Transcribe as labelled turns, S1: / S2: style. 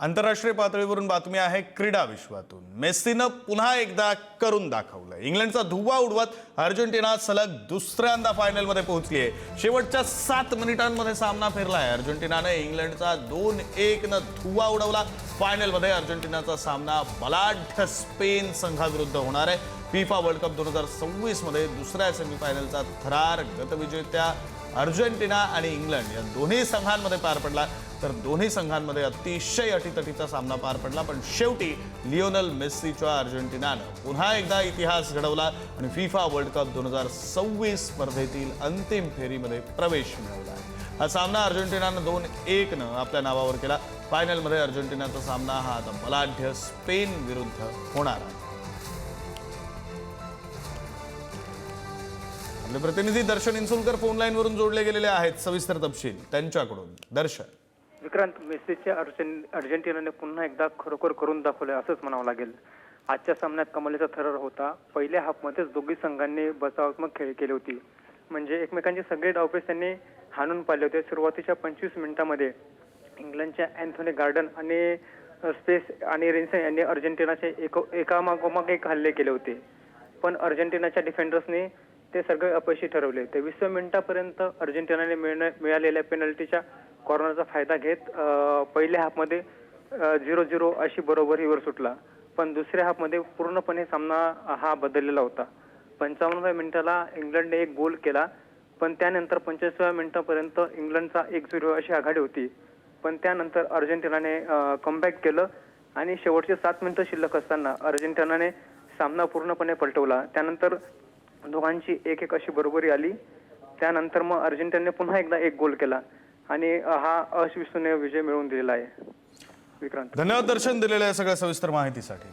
S1: आंतरराष्ट्रीय पातळीवरून बातमी आहे क्रीडा विश्वातून। मेस्सीनं पुन्हा एकदा करून दाखवलं। इंग्लंडचा धुव्वा उडवत अर्जेंटिना सलग दुसऱ्यांदा फायनलमध्ये पोहोचली आहे। शेवटच्या 7 मिनिटांमध्ये सामना फिरलाय। अर्जेंटिनाने इंग्लंडचा 2-1 न धुव्वा उडवला। फायनलमध्ये अर्जेंटिनाचा सामना बलाढ्य स्पेन संघाविरुद्ध होणार आहे। फिफा वर्ल्ड कप 2026 मध्ये दुसऱ्या सेमीफायनलचा थरार गतविजेत्या अर्जेंटिना आणि इंग्लंड या दोन्ही संघांमध्ये पार पडला। तर दोन्ही संघांमध्ये अतिशय अटीतटीचा सामना पार पडला, पण शेवटी लिओनेल मेस्सीच्या अर्जेंटिनानं पुन्हा एकदा इतिहास घडवला आणि फिफा वर्ल्ड कप 2026 स्पर्धेतील अंतिम फेरीमध्ये प्रवेश मिळवला। हा सामना अर्जेंटिनानं 2-1 न आपल्या नावावर केला। फायनलमध्ये अर्जेंटिनाचा सामना हा आता बलाढ्य स्पेन विरुद्ध होणार आहे। आपले प्रतिनिधी दर्शन इन्सुलकर फोन लाईन वरून जोडले गेलेले आहेत। सविस्तर तपशील त्यांच्याकडून। दर्शन।
S2: विक्रांत, मेस्सीच्या अर्जेंटिनाने पुन्हा एकदा खरोखर करून दाखवले असंच म्हणावं लागेल। आजच्या सामन्यात कमालीचा थरार होता। पहिल्या हाफमध्येच दोघी संघांनी बचावात्मक खेळ केली होती, म्हणजे एकमेकांचे सगळे डावपेच त्यांनी हाणून पाडले होते। सुरुवातीच्या 25 मिनिटांमध्ये इंग्लंडच्या अँथोनी गॉर्डन आणि स्पेस आणि रिन्सन यांनी अर्जेंटिनाचे एकामागोमाग एक हल्ले केले होते, पण अर्जेंटिनाच्या डिफेंडर्सनी ते सगळे अपयशी ठरवले। 23व्या मिनिटापर्यंत अर्जेंटिनाने मिळालेल्या पेनल्टीच्या कॉर्नरचा फायदा घेत पहिल्या हाफमध्ये 0-0 अशी बरोबरीवर सुटला, पण दुसऱ्या हाफमध्ये पूर्णपणे सामना हा बदललेला होता। 55व्या मिनिटाला इंग्लंडने एक गोल केला, पण त्यानंतर 25व्या मिनिटापर्यंत इंग्लंडचा 1-0 अशी आघाडी होती, पण त्यानंतर अर्जेंटिनाने कमबॅक केलं आणि शेवटचे 7 मिनिटं शिल्लक असताना अर्जेंटिनाने सामना पूर्णपणे पलटवला। त्यानंतर दोघांची 1-1 अशी बरोबरी आली। त्यानंतर मग अर्जेंटिनाने पुन्हा एकदा एक गोल केला आणि हा अविश्वसनीय विजय मिळवून दिलेला आहे। विक्रांत,
S1: धन्यवाद दर्शन दिलेल्या सगळ्या सविस्तर माहितीसाठी।